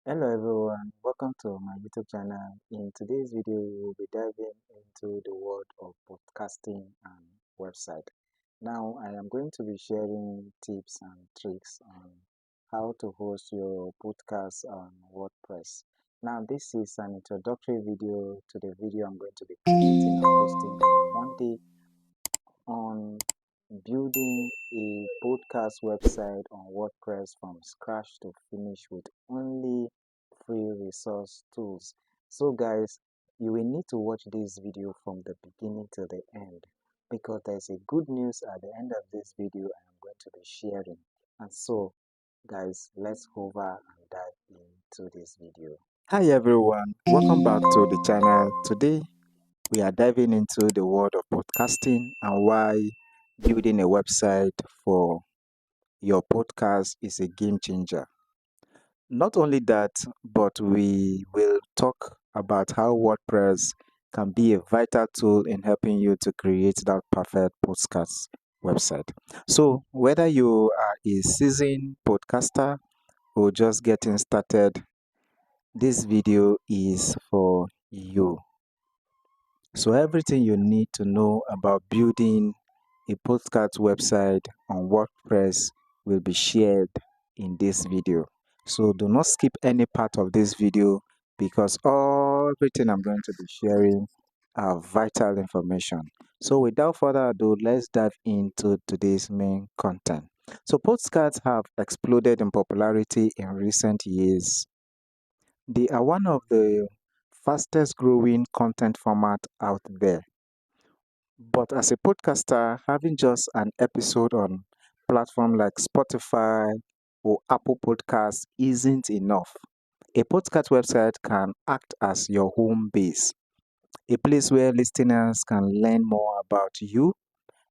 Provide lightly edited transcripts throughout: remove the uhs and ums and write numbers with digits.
Hello everyone, welcome to my YouTube channel. In today's video, we will be diving into the world of podcasting and website. Now, I am going to be sharing tips and tricks on how to host your podcast on WordPress. Now, this is an introductory video to the video I'm going to be creating and posting on Monday on building a podcast website on WordPress from scratch to finish with only free resource tools. So guys, you will need to watch this video from the beginning to the end because there's a good news at the end of this video I am going to be sharing. And so guys, let's hover and dive into this video. Hi everyone, welcome back to the channel. Today we are diving into the world of podcasting and why building a website for your podcast is a game changer. Not only that, but we will talk about how WordPress can be a vital tool in helping you to create that perfect podcast website. So, whether you are a seasoned podcaster or just getting started, this video is for you. So everything you need to know about building a podcast website on WordPress will be shared in this video. So do not skip any part of this video because everything I'm going to be sharing are vital information. So without further ado, let's dive into today's main content. So podcasts have exploded in popularity in recent years. They are one of the fastest growing content format out there. But as a podcaster, having just an episode on platform like Spotify or Apple Podcasts isn't enough. A podcast website can act as your home base, a place where listeners can learn more about you,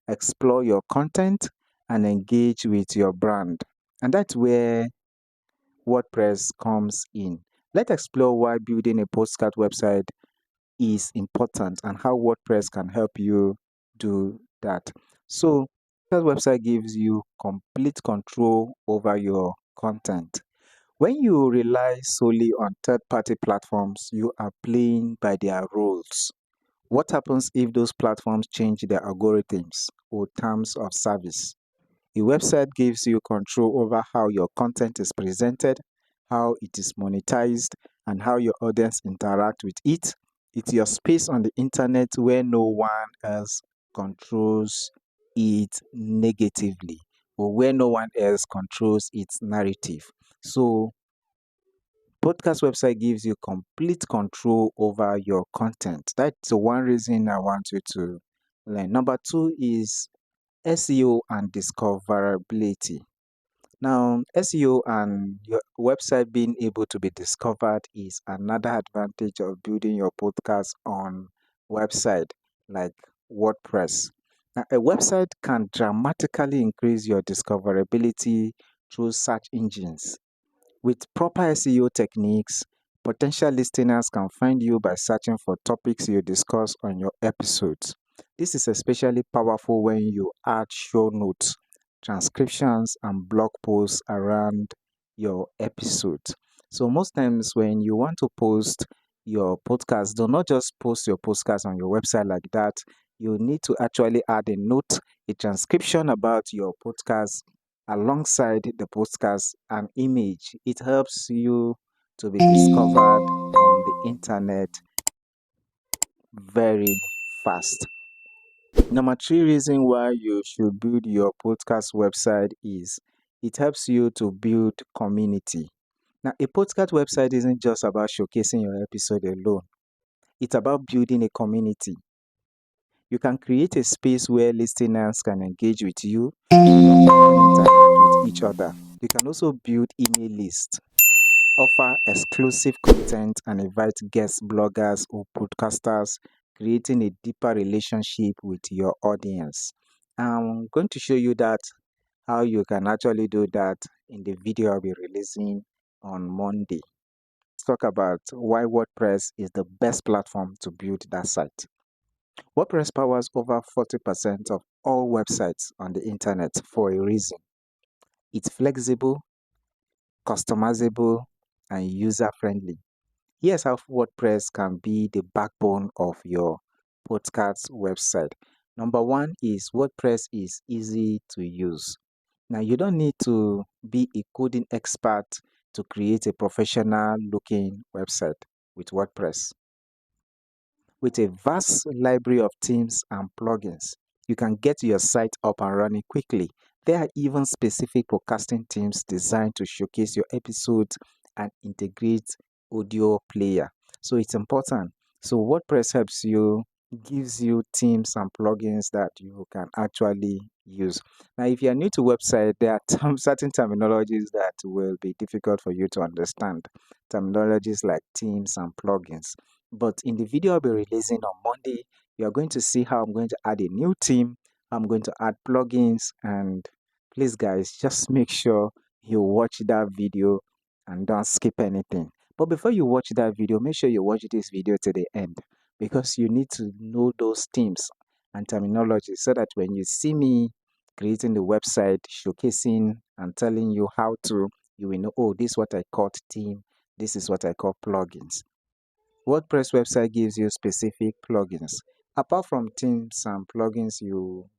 explore your content, and engage with your brand. And that's where WordPress comes in. Let's explore why building a podcast website is important and how WordPress can help you do that. So, that website gives you complete control over your content. When you rely solely on third party platforms, you are playing by their rules. What happens if those platforms change their algorithms or terms of service? A website gives you control over how your content is presented, how it is monetized, and how your audience interact with it. It's your space on the internet where no one else controls it negatively or where no one else controls its narrative. So, podcast website gives you complete control over your content. That's the one reason I want you to learn. Number two is SEO and discoverability. Now, SEO and your website being able to be discovered is another advantage of building your podcast on website like WordPress. Now, a website can dramatically increase your discoverability through search engines. With proper SEO techniques, potential listeners can find you by searching for topics you discuss on your episodes. This is especially powerful when you add show notes, transcriptions, and blog posts around your episodes. So, most times when you want to post your podcast, do not just post your podcast on your website like that. You need to actually add a note, a transcription about your podcast alongside the podcast and image. It helps you to be discovered on the internet very fast. Number three reason why you should build your podcast website is it helps you to build community. Now, a podcast website isn't just about showcasing your episode alone. It's about building a community. You can create a space where listeners can engage with you and interact with each other. You can also build email lists, offer exclusive content, and invite guest bloggers or podcasters, creating a deeper relationship with your audience. I'm going to show you that how you can actually do that in the video I'll be releasing on Monday. Let's talk about why WordPress is the best platform to build that site. WordPress powers over 40% of all websites on the internet for a reason. It's flexible, customizable, and user-friendly. Here's how WordPress can be the backbone of your podcast website. Number one is WordPress is easy to use. Now, you don't need to be a coding expert to create a professional looking website with WordPress. With a vast library of themes and plugins, you can get your site up and running quickly. There are even specific podcasting themes designed to showcase your episodes and integrate audio player. So it's important. So WordPress helps you, gives you themes and plugins that you can actually use. Now, if you are new to website, there are certain terminologies that will be difficult for you to understand. Terminologies like themes and plugins. But in the video I'll be releasing on Monday, you are going to see how I'm going to add a new theme. I'm going to add plugins, and please guys, just make sure you watch that video and don't skip anything. But before you watch that video, make sure you watch this video to the end, because you need to know those themes and terminology so that when you see me creating the website, showcasing and telling you how to, you will know, oh, this is what I call theme, this is what I call plugins. WordPress website gives you specific plugins. Apart from themes and plugins,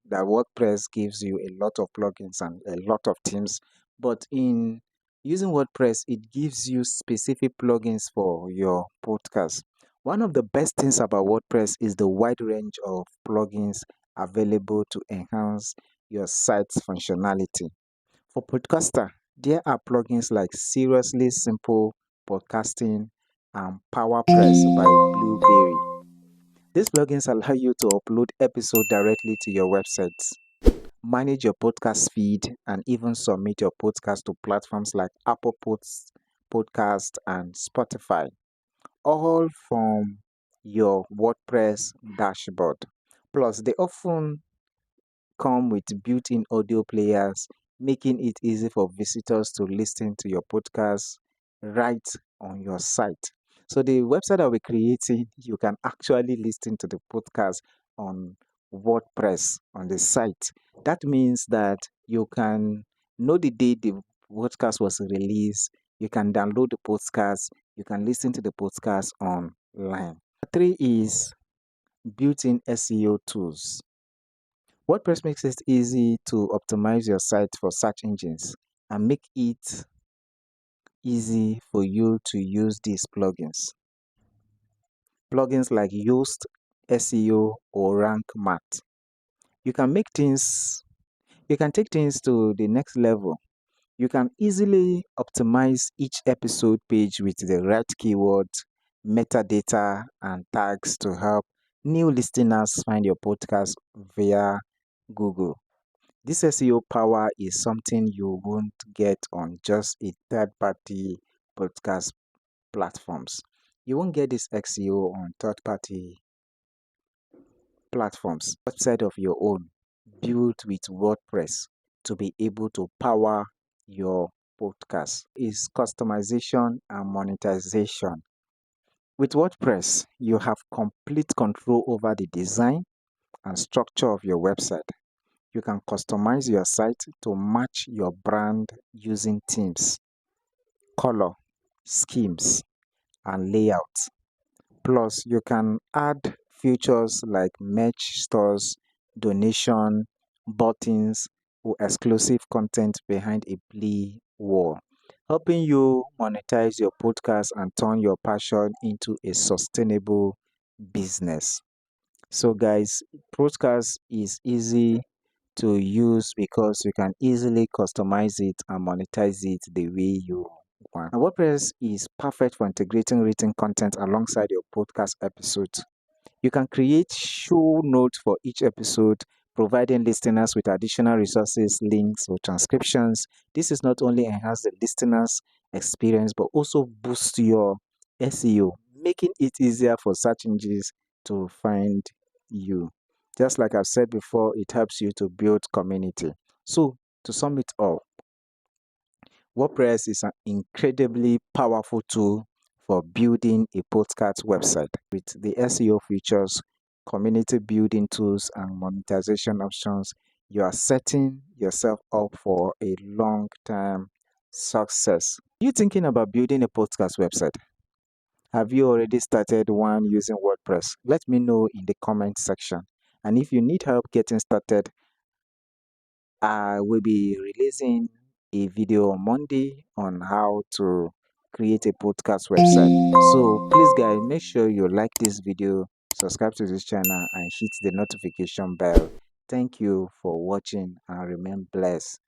that WordPress gives you a lot of plugins and a lot of themes. But in using WordPress, it gives you specific plugins for your podcast. One of the best things about WordPress is the wide range of plugins available to enhance your site's functionality. For podcaster, there are plugins like Seriously Simple Podcasting and PowerPress by Blueberry. These plugins allow you to upload episodes directly to your websites, manage your podcast feed, and even submit your podcast to platforms like Apple Podcast and Spotify, all from your WordPress dashboard. Plus, they often come with built-in audio players, making it easy for visitors to listen to your podcast right on your site. So the website that we're creating, you can actually listen to the podcast on WordPress on the site. That means that you can know the day the podcast was released, you can download the podcast, you can listen to the podcast online. Three is built-in SEO tools. WordPress makes it easy to optimize your site for search engines and make it easy for you to use these plugins. Plugins like Yoast, SEO, or Rank Math. You can take things to the next level. You can easily optimize each episode page with the right keywords, metadata, and tags to help new listeners find your podcast via Google. This SEO power is something you won't get on just a third-party podcast platforms. You won't get this SEO on third-party platforms. Website of your own, built with WordPress to be able to power your podcast is customization and monetization. With WordPress, you have complete control over the design and structure of your website. You can customize your site to match your brand using themes, color, schemes, and layouts. Plus, you can add features like merch stores, donation, buttons, or exclusive content behind a play wall, helping you monetize your podcast and turn your passion into a sustainable business. So, guys, podcast is easy to use because you can easily customize it and monetize it the way you want. And WordPress is perfect for integrating written content alongside your podcast episodes. You can create show notes for each episode, providing listeners with additional resources, links, or transcriptions. This is not only enhance the listeners' experience, but also boost your SEO, making it easier for search engines to find you. Just like I've said before, it helps you to build community. So, to sum it up, WordPress is an incredibly powerful tool for building a podcast website with the SEO features, community building tools, and monetization options. You are setting yourself up for a long term Success. You thinking about building a podcast website? Have you already started one using WordPress? Let me know in the comment section. And if you need help getting started, I will be releasing a video on Monday on how to create a podcast website. So please guys, make sure you like this video, subscribe to this channel and hit the notification bell. Thank you for watching and remain blessed.